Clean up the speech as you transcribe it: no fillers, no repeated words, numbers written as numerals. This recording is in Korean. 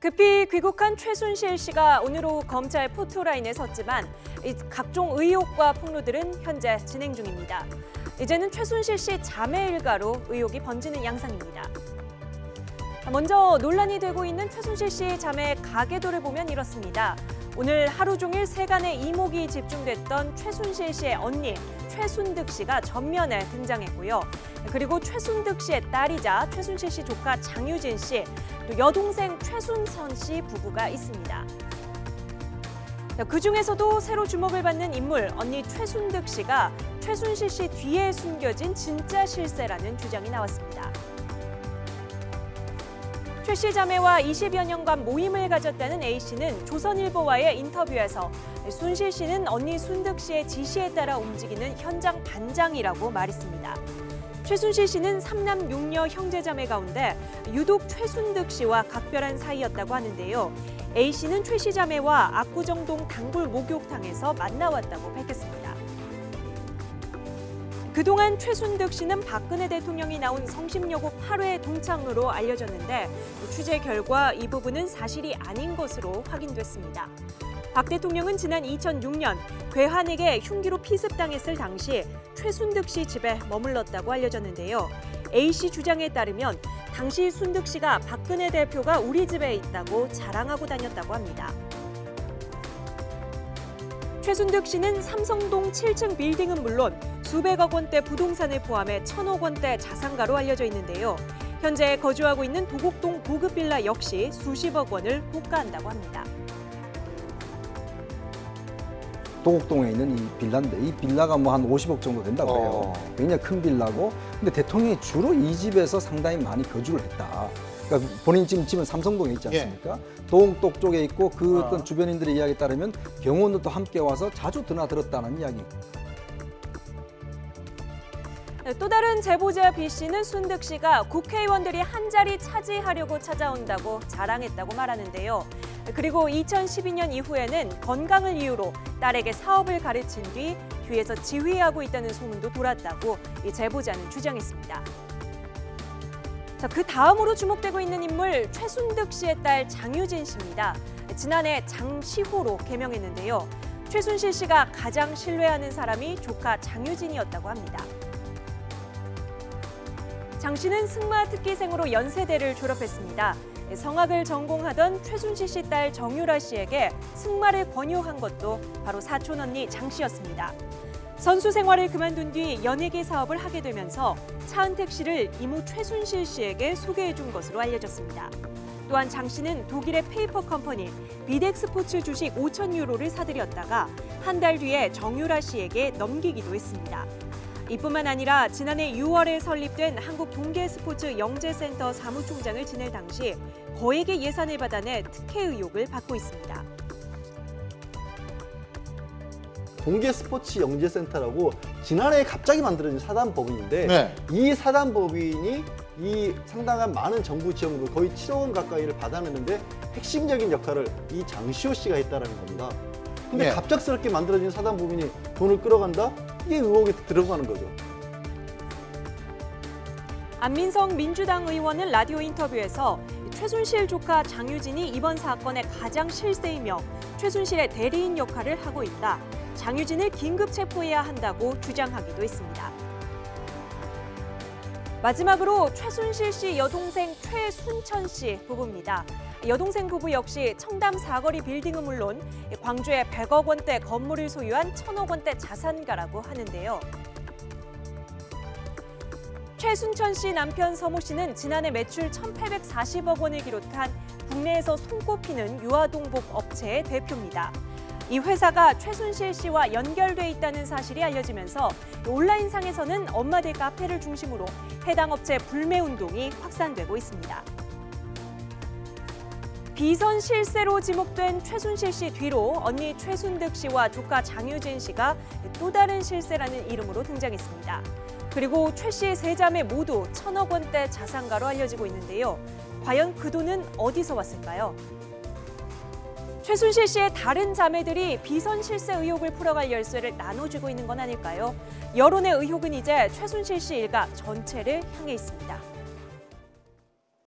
급히 귀국한 최순실 씨가 오늘 오후 검찰 포토라인에 섰지만 각종 의혹과 폭로들은 현재 진행 중입니다. 이제는 최순실 씨 자매 일가로 의혹이 번지는 양상입니다. 먼저 논란이 되고 있는 최순실 씨 자매 가계도를 보면 이렇습니다. 오늘 하루 종일 세간의 이목이 집중됐던 최순실 씨의 언니 최순득 씨가 전면에 등장했고요. 그리고 최순득 씨의 딸이자 최순실 씨 조카 장유진 씨, 또 여동생 최순선 씨 부부가 있습니다. 그중에서도 새로 주목을 받는 인물 언니 최순득 씨가 최순실 씨 뒤에 숨겨진 진짜 실세라는 주장이 나왔습니다. 최 씨 자매와 20여 년간 모임을 가졌다는 A 씨는 조선일보와의 인터뷰에서 순실 씨는 언니 순득 씨의 지시에 따라 움직이는 현장 반장이라고 말했습니다. 최순실 씨는 3남 6녀 형제자매 가운데 유독 최순득 씨와 각별한 사이였다고 하는데요. A 씨는 최 씨 자매와 압구정동 단골 목욕탕에서 만나왔다고 밝혔습니다. 그동안 최순득 씨는 박근혜 대통령이 나온 성심여고 8회 동창으로 알려졌는데 취재 결과 이 부분은 사실이 아닌 것으로 확인됐습니다. 박 대통령은 지난 2006년 괴한에게 흉기로 피습당했을 당시 최순득 씨 집에 머물렀다고 알려졌는데요. A 씨 주장에 따르면 당시 순득 씨가 박근혜 대표가 우리 집에 있다고 자랑하고 다녔다고 합니다. 최순득 씨는 삼성동 7층 빌딩은 물론 수백억 원대 부동산을 포함해 1,000억 원대 자산가로 알려져 있는데요. 현재 거주하고 있는 도곡동 고급 빌라 역시 수십억 원을 호가한다고 합니다. 도곡동에 있는 이 빌라인데 이 빌라가 뭐 한 50억 정도 된다고 해요. 굉장히 큰 빌라고. 근데 대통령이 주로 이 집에서 상당히 많이 거주를 했다. 그러니까 본인 지금 집은 삼성동에 있지 않습니까? 도곡동 쪽에 있고 그 어떤 주변인들의 이야기에 따르면 경호원들도 함께 와서 자주 드나들었다는 이야기. 또 다른 제보자 B 씨는 순득 씨가 국회의원들이 한 자리 차지하려고 찾아온다고 자랑했다고 말하는데요. 그리고 2012년 이후에는 건강을 이유로 딸에게 사업을 가르친 뒤 뒤에서 지휘하고 있다는 소문도 돌았다고 이 제보자는 주장했습니다. 자, 그 다음으로 주목되고 있는 인물 최순득 씨의 딸 장유진 씨입니다. 지난해 장시호로 개명했는데요. 최순실 씨가 가장 신뢰하는 사람이 조카 장유진이었다고 합니다. 장 씨는 승마 특기생으로 연세대를 졸업했습니다. 성악을 전공하던 최순실 씨 딸 정유라 씨에게 승마를 권유한 것도 바로 사촌 언니 장 씨였습니다. 선수 생활을 그만둔 뒤 연예계 사업을 하게 되면서 차은택 씨를 이모 최순실 씨에게 소개해준 것으로 알려졌습니다. 또한 장 씨는 독일의 페이퍼 컴퍼니 비덱스포츠 주식 5천 유로를 사들였다가 한 달 뒤에 정유라 씨에게 넘기기도 했습니다. 이뿐만 아니라 지난해 6월에 설립된 한국동계스포츠 영재센터 사무총장을 지낼 당시 거액의 예산을 받아내 특혜 의혹을 받고 있습니다. 동계스포츠 영재센터라고 지난해 갑자기 만들어진 사단법인인데 이 사단법인이 이 상당한 많은 정부 지원으로 거의 7억 원 가까이를 받아냈는데 핵심적인 역할을 이 장시호 씨가 했다는 겁니다. 근데 갑작스럽게 만들어진 사단법인이 돈을 끌어간다? 이게 의혹이 들어가는 거죠. 안민석 민주당 의원은 라디오 인터뷰에서 최순실 조카 장유진이 이번 사건의 가장 실세이며 최순실의 대리인 역할을 하고 있다. 장유진을 긴급 체포해야 한다고 주장하기도 했습니다. 마지막으로 최순실 씨 여동생 최순천 씨 부부입니다. 여동생 부부 역시 청담 사거리 빌딩은 물론 광주에 100억 원대 건물을 소유한 1,000억 원대 자산가라고 하는데요. 최순천 씨 남편 서모 씨는 지난해 매출 1,840억 원을 기록한 국내에서 손꼽히는 유아동복 업체의 대표입니다. 이 회사가 최순실 씨와 연결돼 있다는 사실이 알려지면서 온라인상에서는 엄마들 카페를 중심으로 해당 업체 불매 운동이 확산되고 있습니다. 비선 실세로 지목된 최순실 씨 뒤로 언니 최순득 씨와 조카 장유진 씨가 또 다른 실세라는 이름으로 등장했습니다. 그리고 최 씨의 세 자매 모두 1,000억 원대 자산가로 알려지고 있는데요. 과연 그 돈은 어디서 왔을까요? 최순실 씨의 다른 자매들이 비선 실세 의혹을 풀어갈 열쇠를 나눠주고 있는 건 아닐까요? 여론의 의혹은 이제 최순실 씨 일가 전체를 향해 있습니다.